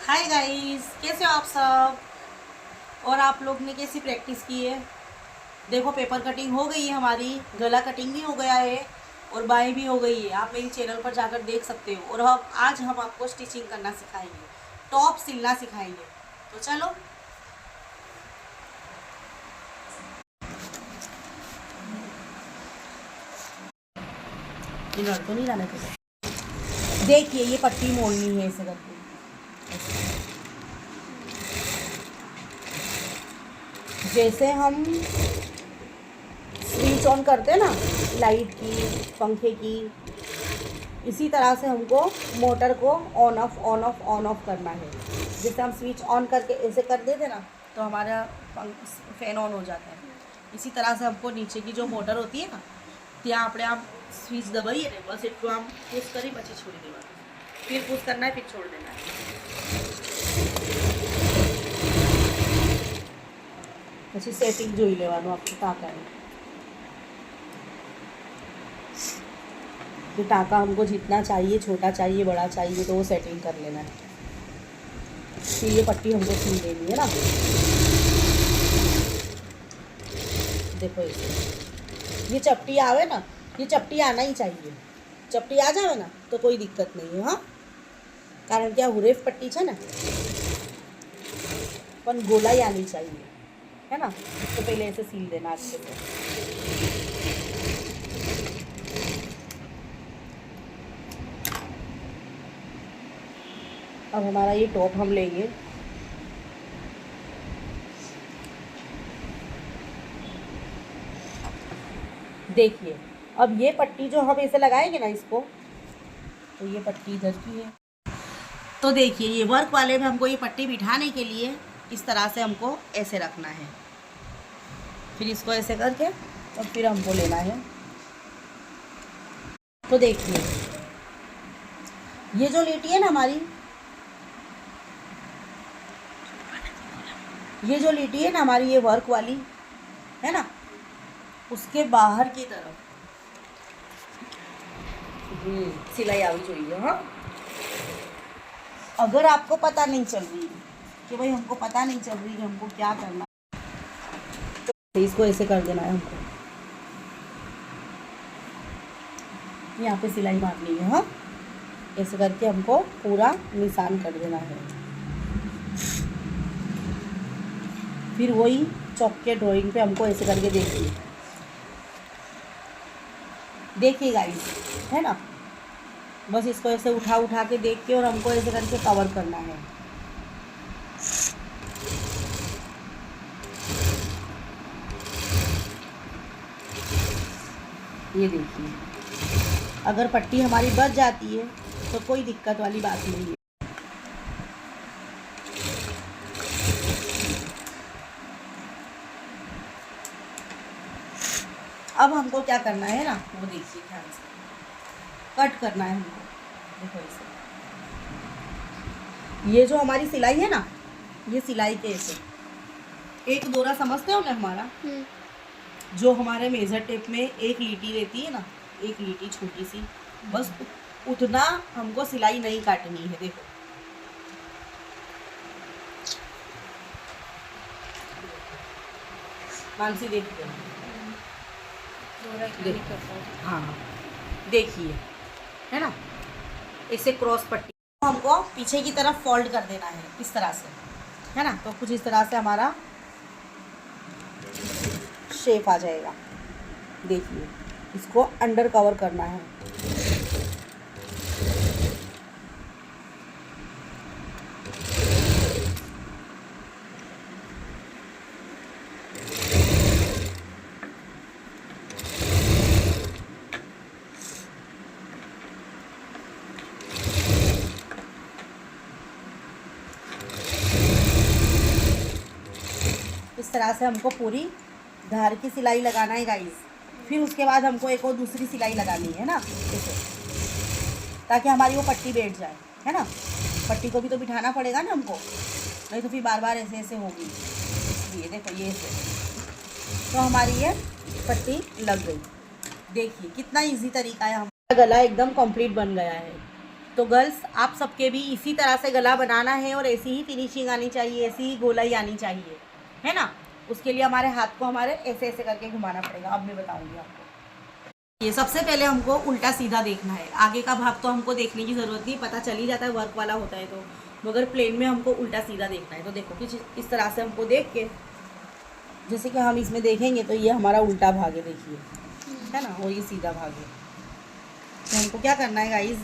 Hi guys, कैसे हो आप सब। और आप लोग ने कैसी प्रैक्टिस की है। देखो, पेपर कटिंग हो गई है हमारी, गला कटिंग भी हो गया है और बाई भी हो गई है। आप मेरी चैनल पर जाकर देख सकते हो। और आज हम आपको स्टिचिंग करना सिखाएंगे, टॉप सिलना सिखाएंगे। तो चलो। इधर तो नहीं जाने को। देखिए, ये पट्टी मोड़नी है ऐसे करके। जैसे हम स्विच ऑन करते हैं ना, लाइट की, पंखे की, इसी तरह से हमको मोटर को ऑन ऑफ करना है। जैसे हम स्विच ऑन करके ऐसे कर देते ना, तो हमारा फैन ऑन हो जाता है। इसी तरह से हमको नीचे की जो मोटर होती है ना, ત્યાં આપણે આમ સ્વિચ દબાવીએ ને, બસ એટલું આમ પુશ કરી પછી છોડી દેવાનું, फिर पुश करना है, फिर छोड़ देना है। પછી સેટિંગ જોઈ લેવાનું આપણે ટાંકાનું, तो टाँका हमको जितना चाहिए, छोटा चाहिए बड़ा चाहिए, तो वो सेटिंग कर लेना है। फिर ये पट्टी हमको सिल लेनी है ना। देखो इसे, ये चपटी आवे ना, ये चपटी आना ही चाहिए। चपटी आ जाए ना तो कोई दिक्कत नहीं है। हाँ, कारण क्या हुरेफ पट्टी है ना, पर गोलाई आनी चाहिए, है ना। तो पहले ऐसे सील देना अच्छे से। अब हमारा ये टॉप हम लेंगे। देखिए, अब ये पट्टी जो हम ऐसे लगाएंगे ना इसको, तो ये पट्टी इधर की है। तो देखिए, ये वर्क वाले में हमको ये पट्टी बिठाने के लिए इस तरह से हमको ऐसे रखना है। फिर इसको ऐसे करके और फिर हमको लेना है। तो देखिए, ये जो लीटी है ना हमारी, ये जो लीटी है ना हमारी, ये वर्क वाली है ना, उसके बाहर की तरफ सिलाई आनी चाहिए। हाँ, अगर आपको पता नहीं चल रही कि भाई, हमको पता नहीं चल रही कि हमको क्या करना, तो इसको ऐसे कर देना है हमको। यहाँ पे सिलाई मारनी है। हाँ, ऐसे करके हमको पूरा निशान कर देना है। फिर वही चौक के ड्राइंग पे हमको ऐसे करके देखिए गाइस, है ना। बस इसको ऐसे उठा के देख के और हमको ऐसे करके कवर करना है। ये देखिए, अगर पट्टी हमारी बच जाती है तो कोई दिक्कत वाली बात नहीं है। अब हमको क्या करना है ना, वो देखिए ध्यान से, कट करना है हमको। देखो इसे, ये जो हमारी सिलाई है ना, ये सिलाई के ऐसे एक दोरा समझते हो ना हमारा, जो हमारे मेजर टेप में एक लीटी रहती है ना, एक लीटी छोटी सी, बस उतना हमको सिलाई नहीं काटनी है। देखो, मानसी देखिए, हाँ देखिए, है ना, ऐसे क्रॉस पट्टी हमको पीछे की तरफ फोल्ड कर देना है इस तरह से, है ना। तो कुछ इस तरह से हमारा शेप आ जाएगा। देखिए, इसको अंडर कवर करना है। इस तरह से हमको पूरी धार की सिलाई लगाना है गाइस। फिर उसके बाद हमको एक और दूसरी सिलाई लगानी है ना, ऐसे, ताकि हमारी वो पट्टी बैठ जाए, है ना। पट्टी को भी तो बिठाना पड़ेगा ना हमको, नहीं तो फिर बार बार ऐसे ऐसे होगी। इसलिए देखो, ये ऐसे, तो हमारी ये पट्टी लग गई। देखिए कितना इजी तरीका है, हमारा गला एकदम कंप्लीट बन गया है। तो गर्ल्स आप सबके भी इसी तरह से गला बनाना है और ऐसी ही फिनिशिंग आनी चाहिए, ऐसी ही गोलाई आनी चाहिए, है ना। उसके लिए हमारे हाथ को हमारे ऐसे ऐसे करके घुमाना पड़ेगा। अब मैं बताऊंगी आपको। ये सबसे पहले हमको उल्टा सीधा देखना है। आगे का भाग तो हमको देखने की ज़रूरत नहीं, पता चल ही जाता है वर्क वाला होता है तो, मगर प्लेन में हमको उल्टा सीधा देखना है। तो देखो कि इस तरह से हमको देख के, जैसे कि हम इसमें देखेंगे तो ये हमारा उल्टा भाग है, देखिए, है ना, और ये सीधा भाग है। तो हमको क्या करना है गाइज,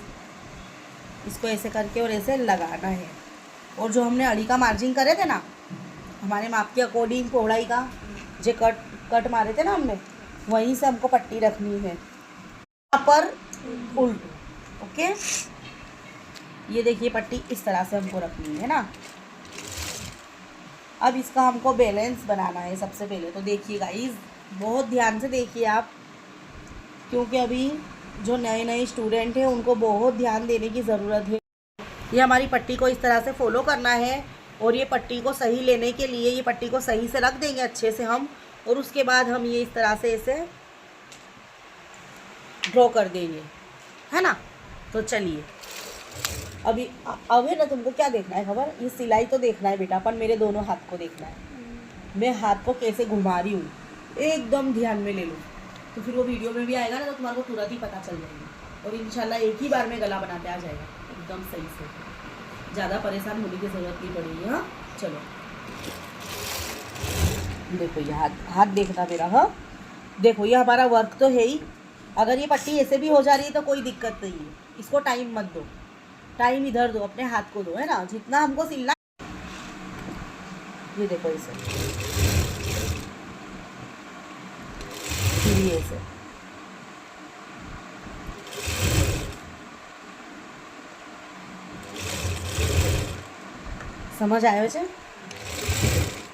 इसको ऐसे करके और ऐसे लगाना है। और जो हमने अड़ी का मार्जिन करे थे ना, हमारे माप के अकॉर्डिंग पौड़ाई का जो कट मारे थे ना हमने, वहीं से हमको पट्टी रखनी है, यहाँ पर उल्ट। ओके, ये देखिए पट्टी इस तरह से हमको रखनी है ना। अब इसका हमको बैलेंस बनाना है सबसे पहले। तो देखिए गाइस, बहुत ध्यान से देखिए आप, क्योंकि अभी जो नए नए स्टूडेंट हैं उनको बहुत ध्यान देने की ज़रूरत है। ये हमारी पट्टी को इस तरह से फॉलो करना है, और ये पट्टी को सही लेने के लिए ये पट्टी को सही से रख देंगे अच्छे से हम, और उसके बाद हम ये इस तरह से इसे ड्रॉ कर देंगे, है ना। तो चलिए अभी है ना, तुमको क्या देखना है खबर, ये सिलाई तो देखना है बेटा, पर मेरे दोनों हाथ को देखना है। मैं हाथ को कैसे घुमा रही हूँ एकदम ध्यान में ले लूँ, तो फिर वो वीडियो में भी आएगा ना, तो तुम्हारे को तुरंत ही पता चल जाएगा, और इंशाल्लाह एक ही बार में गला बनाते आ जाएगा एकदम सही से। ज़्यादा परेशान होने की ज़रूरत नहीं पड़ेगी। हाँ चलो देखो, ये हाथ देखना मेरा। हाँ देखो, ये हमारा वर्क तो है ही। अगर ये पट्टी ऐसे भी हो जा रही है तो कोई दिक्कत नहीं है, इसको टाइम मत दो, टाइम इधर दो, अपने हाथ को दो, है ना, जितना हमको सिलना। ये देखो ऐसे, फिर ये ऐसे, समझ आया वैसे।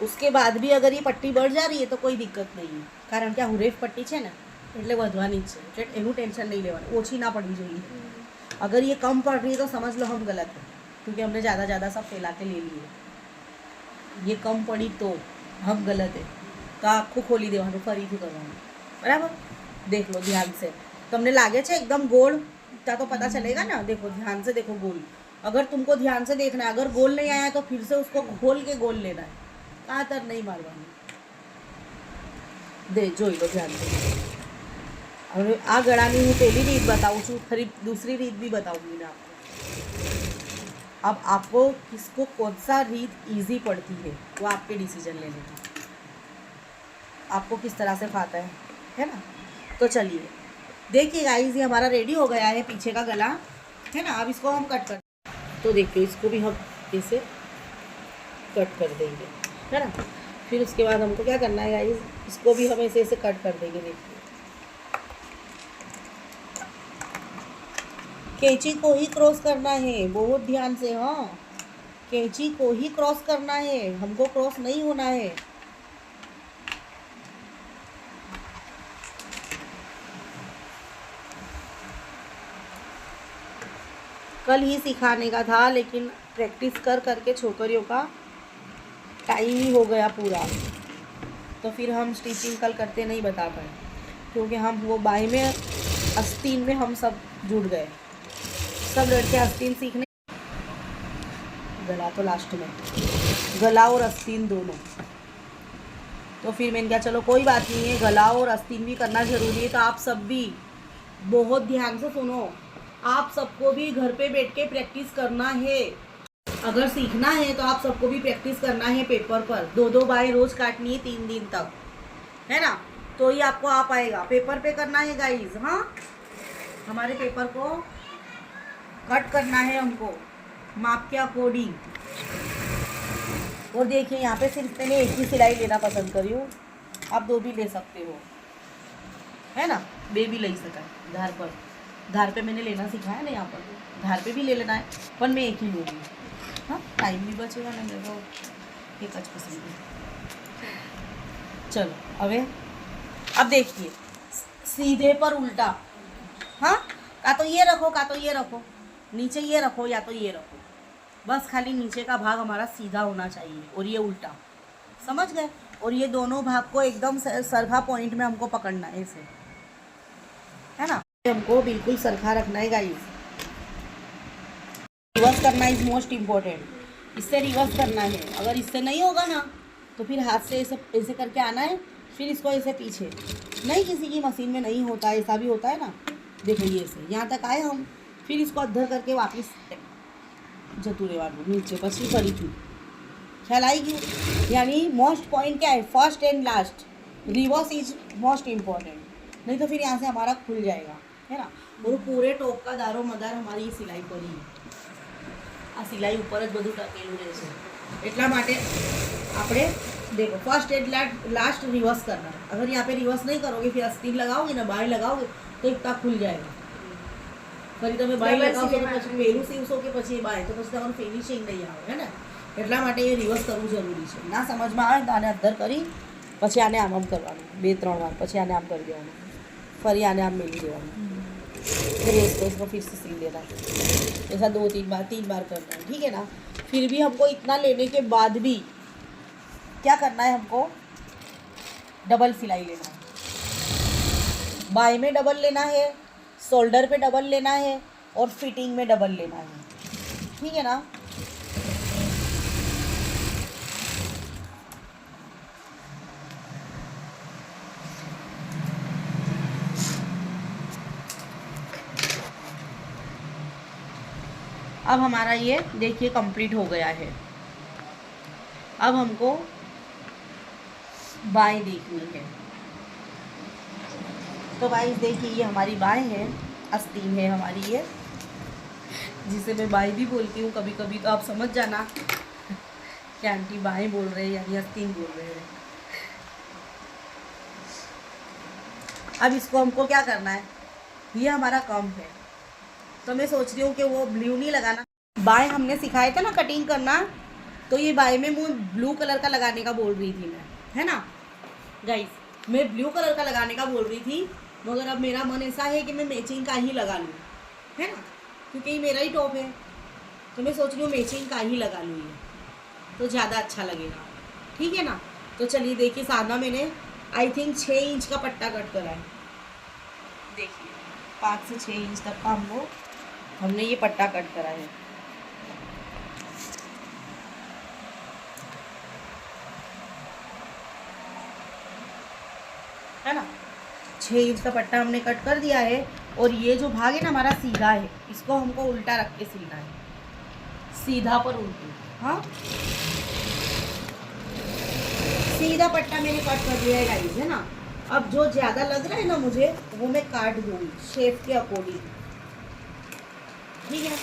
उसके बाद भी अगर ये पट्टी बढ़ जा रही है तो कोई दिक्कत नहीं है, कारण કે આ હુરેફ પટ્ટી છે ને એટલે વધવાની જ છે, એટલે એનું ટેન્શન નહીં લેવાનું, ઓછી ના પડવી જોઈએ। अगर ये कम पड़ रही है तो समझ लो हम गलत हैं, क्योंकि हमने ज़्यादा सब फैला के ले लिए। ये कम पड़ी तो हम गलत है, तो आखું ખોલી દેવાનું, ફરીથી કરવાનું, બરાબર। देख लो ध्यान से, તમને લાગે છે एकदम गोल, ત્યાં तो पता चलेगा ना। देखो ध्यान से देखो गोल, अगर तुमको ध्यान से देखना है, अगर गोल नहीं आया तो फिर से उसको खोल के गोल लेना है, कातर नहीं मारवानी। दे જોઈ લો ध्यान से। હવે આ ગળાની હું પહેલી રીત बताऊँ છું, ફરી दूसरी रीत भी बताऊँगी मैं आपको। अब आपको किसको कौन सा रीत इजी पड़ती है वो आपके डिसीजन लेने का, आपको किस तरह से खाता है ना। तो चलिए देखिए गाइस, ये हमारा रेडी हो गया है पीछे का गला, है ना। अब इसको हम कट कर, तो देखिए इसको भी हम इसे कट कर देंगे, है ना। फिर उसके बाद हमको क्या करना है गाइस, इसको भी हम ऐसे ऐसे कट कर देंगे। देखिए कैंची को ही क्रॉस करना है, बहुत ध्यान से। हाँ, कैंची को ही क्रॉस करना है, हमको क्रॉस नहीं होना है। कल ही सिखाने का था, लेकिन प्रैक्टिस कर करके छोकरियों का टाइम ही हो गया पूरा, तो फिर हम स्टिचिंग कल करते नहीं बता पाए, क्योंकि हम वो बाई में आस्तीन में हम सब जुड़ गए, सब लड़के आस्तीन सीखने, गला तो लास्ट में, गला और आस्तीन दोनों। तो फिर मैंने कहा चलो कोई बात नहीं है, गला और आस्तीन भी करना ज़रूरी है। तो आप सब भी बहुत ध्यान से सुनो, आप सबको भी घर पे बैठ के प्रैक्टिस करना है। अगर सीखना है तो आप सबको भी प्रैक्टिस करना है पेपर पर, 2-2 बाई रोज़ काटनी है 3 दिन तक, है ना। तो ही आपको आ पाएगा, पेपर पे करना है गाइज। हाँ, हमारे पेपर को कट करना है हमको माप के अकॉर्डिंग। और देखिए यहाँ पे सिर्फ मैंने एक ही सिलाई लेना पसंद करी हूँ, आप 2 भी ले सकते हो, है ना, 2 भी ले सका है। धार पे मैंने लेना सिखाया ना, यहाँ पर धार पे भी ले लेना है, पर मैं एक ही लूँगी। हाँ, टाइम भी बचेगा ना मेरे को, एक अच्छी पसंद है। चलो अब देखिए, सीधे पर उल्टा। हाँ, का तो ये रखो, का तो ये रखो, नीचे ये रखो या तो ये रखो, बस खाली नीचे का भाग हमारा सीधा होना चाहिए और ये उल्टा, समझ गए। और ये दोनों भाग को एकदम सरखा पॉइंट में हमको पकड़ना है ऐसे, है ना, हमको बिल्कुल सरखा रखना है गाइस। रिवर्स करना इज़ मोस्ट इम्पोर्टेंट। इससे रिवर्स करना है, अगर इससे नहीं होगा ना तो फिर हाथ से ऐसे ऐसे करके आना है, फिर इसको ऐसे पीछे। नहीं, किसी की मशीन में नहीं होता, ऐसा भी होता है ना। देखिए ऐसे यहाँ तक आए हम, फिर इसको अद्धर करके वापस जतूरे वालों नीचे पसी फरी थी, ख्याल आएगी। यानी मोस्ट पॉइंट क्या है, first and last reverse is most important, नहीं तो फिर यहाँ से हमारा खुल जाएगा, है ना। और पूरे टॉप का दारो मदार हमारी ये सिलाई पड़ी है, आ सिलाई ऊपर ज બધું ટકેલું રહેશે, એટલા માટે આપણે देखो फर्स्ट एंड लास्ट रिवर्स करना है। अगर यहाँ पे रिवर्स नहीं करोगे, फिर आस्तीन लगाओगे ना, बाय लगाओगे तो इतना खुल जाएगा। ફરી તમે બાય લગાવશો તો પછી પહેલું સીવશો કે પછી બાય, તો પછી તમારું ફિનિશિંગ નહીં આવે, है ना। એટલા માટે એ રિવર્સ કરવું જરૂરી છે। ના સમજમાં આવે તો આને અદ્ધર કરી પછી આને આમ કરવાનું 2-3 વાર, પછી આને આમ કરી દેવાનું, ફરી આને આમ મેલી દેવાનું, फिर इसको फिर से सिल देना। ऐसा 2-3 बार करना है, ठीक है ना। फिर भी हमको इतना लेने के बाद भी क्या करना है, हमको डबल सिलाई लेना है। बाएं में डबल लेना है, शोल्डर पे डबल लेना है और फिटिंग में डबल लेना है, ठीक है ना। अब हमारा ये देखिए कंप्लीट हो गया है। अब हमको बाएं देखनी है, तो गाइस देखिए ये हमारी बाएं है, आस्तीन है हमारी ये, जिसे मैं बाएं भी बोलती हूँ कभी कभी, तो आप समझ जाना कि आंटी बाएं बोल रहे हैं यानी आस्तीन बोल रहे हैं। अब इसको हमको क्या करना है, ये हमारा कम है, तो मैं सोच रही हूँ कि वो ब्लू नहीं लगाना। बाएं हमने सिखाए थे ना कटिंग करना, तो ये बाएं में मुझे ब्लू कलर का लगाने का बोल रही थी मैं, है ना गाइस, मैं ब्लू कलर का लगाने का बोल रही थी, मगर अब मेरा मन ऐसा है कि मैं मैचिंग का ही लगा लूँ, है ना, क्योंकि ये मेरा ही टॉप है, तो मैं सोच रही हूँ मैचिंग का ही लगा लूँ, ये तो ज़्यादा अच्छा लगेगा, ठीक है ना। तो चलिए देखिए, सामना मैंने आई थिंक 6 इंच का पट्टा कट करा है, देखिए 5 से 6 इंच तक का हमने ये पट्टा कट करा है ना। 6 इंच का पट्टा हमने कट कर दिया है, और ये जो भाग है ना हमारा सीधा है, इसको हमको उल्टा रख के सिलना है, सीधा पर उल्टी। हाँ, सीधा पट्टा मैंने कट कर दिया है गाइस, है ना। अब जो ज़्यादा लग रहा है ना मुझे, वो मैं काट दूँगी शेप के अकॉर्डिंग, ठीक है।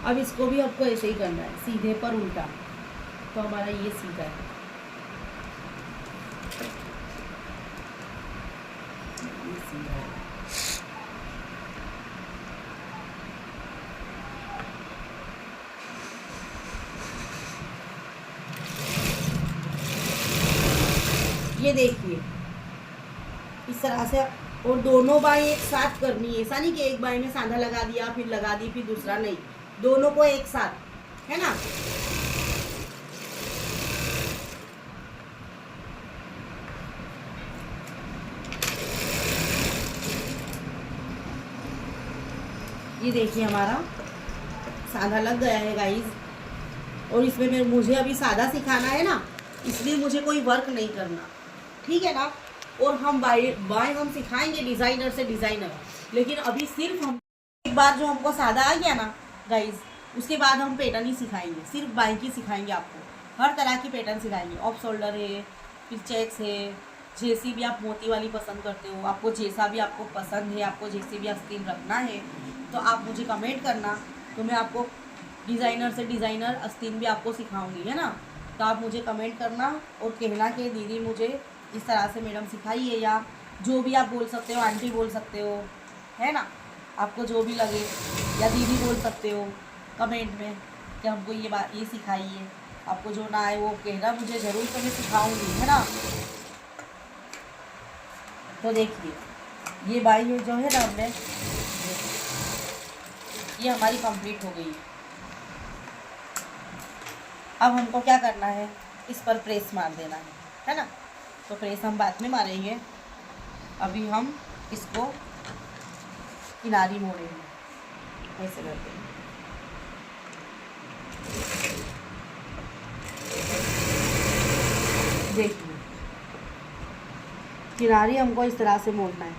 अब इसको भी आपको ऐसे ही करना है, सीधे पर उल्टा, तो हमारा ये सीधा है, ये सीधा है। ये देखिए इस तरह से, और दोनों बाएं एक साथ करनी है, ऐसा नहीं कि एक बाएं में सांधा लगा दिया फिर लगा दी फिर दूसरा, नहीं, दोनों को एक साथ, है ना। ये देखिए हमारा साधा लग गया है गाइस, और इसमें मुझे अभी सादा सिखाना है ना, इसलिए मुझे कोई वर्क नहीं करना, ठीक है ना। और हम बाएं हम सिखाएंगे डिज़ाइनर से डिज़ाइनर, लेकिन अभी सिर्फ हम एक बार जो हमको सादा आ गया ना गाइस, उसके बाद हम पैटर्न ही सिखाएंगे, सिर्फ बाएं की सिखाएंगे, आपको हर तरह की पैटर्न सिखाएंगे। ऑफ शोल्डर है, फिर चेक्स है, जैसी भी आप मोती वाली पसंद करते हो, आपको जैसा भी आपको पसंद है, आपको जैसे भी आस्तीन रखना है, तो आप मुझे कमेंट करना, तो मैं आपको डिज़ाइनर से डिज़ाइनर आस्तीन भी आपको सिखाऊंगी, है ना। तो आप मुझे कमेंट करना और कहना कि दीदी मुझे इस तरह से मैडम सिखाइए, या जो भी आप बोल सकते हो, आंटी बोल सकते हो, है ना, आपको जो भी लगे, या दीदी बोल सकते हो कमेंट में कि हमको ये सिखाइए। आपको जो ना आए वो कहना मुझे ज़रूर, तो मैं सिखाऊंगी, है ना। तो देखिए ये बाई जो है ना हमने, ये हमारी कंप्लीट हो गई है। अब हमको क्या करना है, इस पर प्रेस मार देना है ना। तो प्रेस हम बाद में मारेंगे, अभी हम इसको किनारी मोड़ेंगे। ऐसे करते हैं। देखिए किनारी हमको इस तरह से मोड़ना है।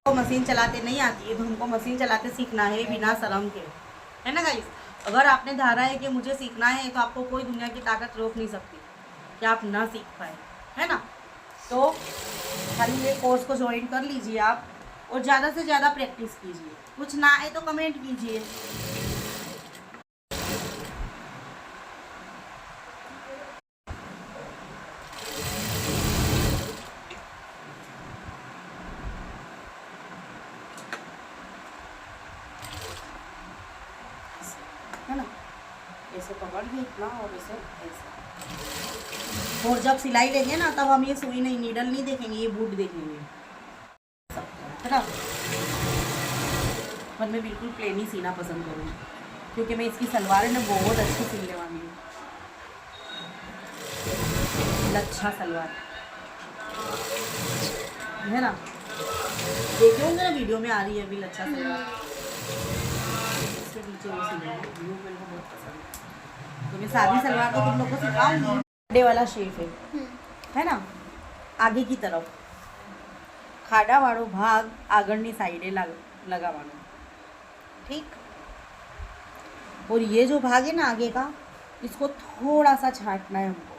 तो मशीन चलाते नहीं आती है तो हमको मशीन चलाते सीखना है बिना शर्म के, है ना गाइस। अगर आपने धारा है कि मुझे सीखना है तो आपको कोई दुनिया की ताकत रोक नहीं सकती कि आप ना सीख पाए, है ना। तो खाली ये कोर्स को ज्वाइन कर लीजिए आप और ज़्यादा से ज़्यादा प्रैक्टिस कीजिए। कुछ ना आए तो कमेंट कीजिए। है ना, ऐसे पकड़ के इतना और ऐसे ऐसे। और जब सिलाई लेंगे ना तब हम ये सुई नहीं, नीडल नहीं देखेंगे, ये बूट देखेंगे, है ना। पर मैं बिल्कुल प्लेन ही सीना पसंद करूँगी क्योंकि मैं इसकी सलवार ना बहुत अच्छी सिलने वाली हूँ। लच्छा सलवार, है ना। देखे होंगे ना वीडियो में आ रही है अभी लच्छा सलवार। इसके नीचे वो सिलना है, व्यू मेरे को बहुत पसंद है। तो मैं सादी सलवार तो तुम लोग को सिखाऊंगी। खाडे वाला शेप है ना, आगे की तरफ खाड़ा वाળો भाग આગળની साइडे लगावानो, ठीक। और ये जो भाग है ना आगे का, इसको थोड़ा सा छांटना है हमको।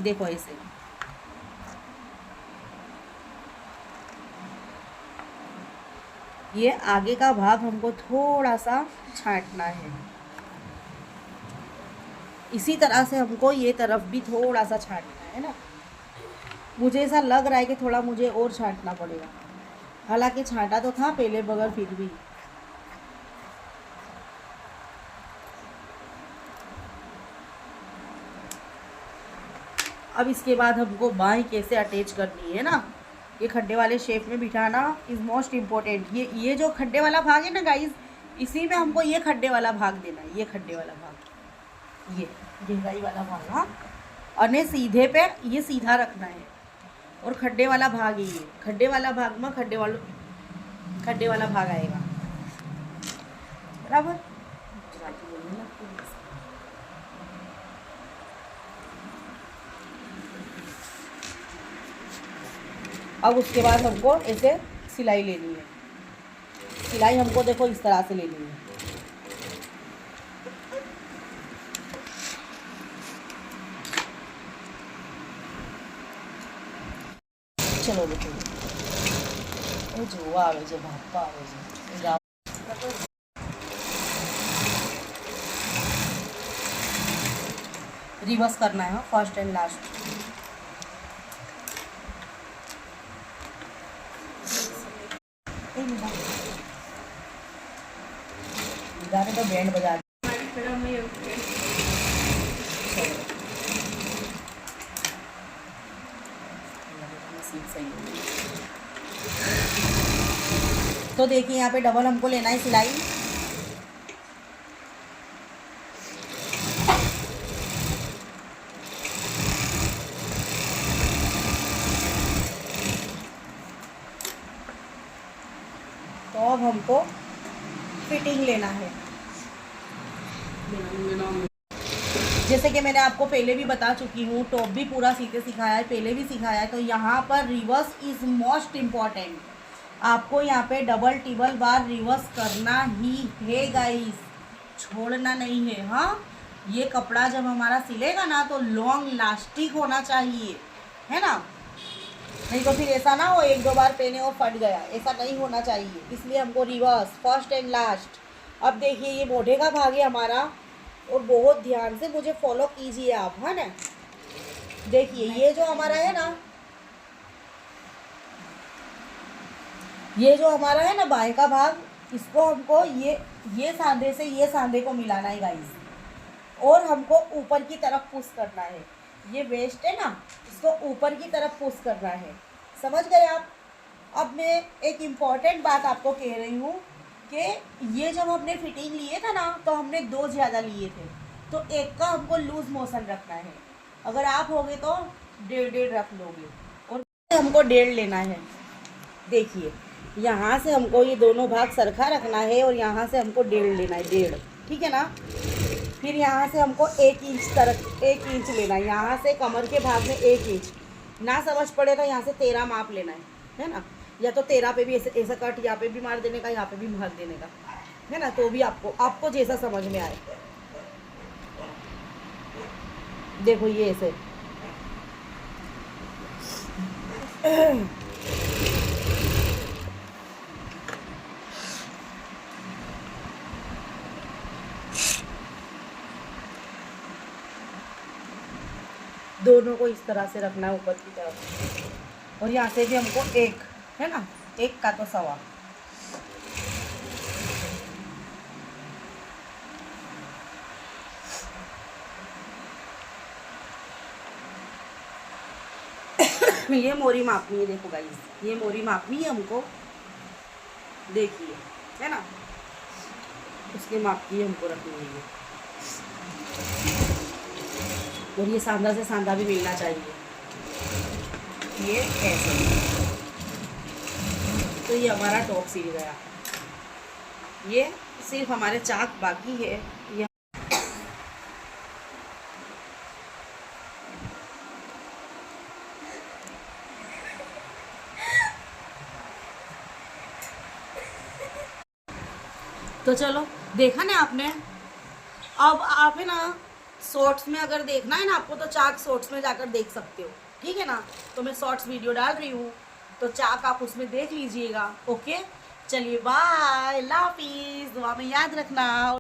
देखो ऐसे, ये आगे का भाग हमको थोड़ा सा छांटना है। इसी तरह से हमको ये तरफ भी थोड़ा सा छांटना है ना। मुझे ऐसा लग रहा है कि थोड़ा मुझे और छांटना पड़ेगा, हालांकि छांटा तो था पहले बगैर फिर भी। अब इसके बाद हमको बाएं कैसे अटैच करनी है ना, ये खड्डे वाले शेप में बिठाना इज़ मोस्ट इम्पोर्टेंट। ये जो खड्डे वाला भाग है ना गाइस, इसी में हमको ये खड्डे वाला भाग देना है, ये खड्डे वाला भाग, ये गहराई वाला भाग। हाँ, और सीधे पे ये सीधा रखना है। और खड्डे वाला भाग है ये, खड्डे वाला भाग में खड्डे वाला भाग आएगा, बराबर। अब उसके बाद हमको ऐसे सिलाई लेनी है। सिलाई हमको देखो इस तरह से लेनी है। चलो देखो, जो आवे जो भागता आवे जो रिवर्स करना है, फर्स्ट एंड लास्ट। तो बैंड बजा तो देखिए यहाँ पे डबल हमको लेना है सिलाई। तो अब हमको फिटिंग लेना है। जैसे कि मैंने आपको पहले भी बता चुकी हूँ, टॉप भी पूरा सीते सिखाया है, पहले भी सिखाया है। तो यहाँ पर रिवर्स इज़ मोस्ट इम्पॉर्टेंट। आपको यहाँ पे डबल टिबल बार रिवर्स करना ही है गाइस, छोड़ना नहीं है। हाँ, ये कपड़ा जब हमारा सिलेगा ना तो लॉन्ग लास्टिक होना चाहिए, है ना। नहीं तो फिर ऐसा ना हो एक दो बार पहने और फट गया, ऐसा नहीं होना चाहिए। इसलिए हमको रिवर्स, फर्स्ट एंड लास्ट। अब देखिए ये मोढे का भाग है हमारा, और बहुत ध्यान से मुझे फॉलो कीजिए आप, है ना। देखिए ये जो हमारा है ना, ये जो हमारा है ना बाएं का भाग, इसको हमको ये सांधे से ये सांधे को मिलाना है गाइस, और हमको ऊपर की तरफ पुश करना है। ये वेस्ट है ना, इसको ऊपर की तरफ पुश करना है। समझ गए आप। अब मैं एक इम्पॉर्टेंट बात आपको कह रही हूँ कि ये जब हमने फिटिंग लिए था ना तो हमने 2 ज़्यादा लिए थे, तो एक का हमको लूज मोशन रखना है। अगर आप होगे तो 1.5 रख लोगे, और हमको 1.5 लेना है। देखिए यहाँ से हमको ये दोनों भाग सरखा रखना है और यहाँ से हमको 1.5 लेना है, 1.5, ठीक है ना। फिर यहाँ से हमको 1 इंच लेना है, यहाँ से कमर के भाग में 1 इंच। ना समझ पड़े तो यहाँ से 13 माप लेना है ना। या तो 13 पे भी ऐसे ऐसा कट यहाँ पे भी मार देने का, यहाँ पे भी मार देने का, है ना। तो भी आपको जैसा समझ में आए। देखो ये ऐसे दोनों को इस तरह से रखना है ऊपर की तरफ। और यहाँ से भी हमको 1, है ना, 1 का तो 1.25। ये मोरी मापनी है, देखो गाइस, ये मोरी मापनी है हमको, देखिए, है ना। उसके माप की हमको रखनी है ये। और ये सांधा से सांधा भी मिलना चाहिए, ये ऐसे। तो ये हमारा टॉप सिल गया। ये सिर्फ हमारे चाक बाकी है। ये तो चलो, देखा ना आपने। अब आप है ना शॉर्ट्स में अगर देखना है ना आपको, तो चाक शॉर्ट्स में जाकर देख सकते हो, ठीक है ना। तो मैं शॉर्ट्स वीडियो डाल रही हूँ, तो चाक आप उसमें देख लीजिएगा। ओके, चलिए बाय, अल्लाह हाफिज़, दुआ में याद रखना।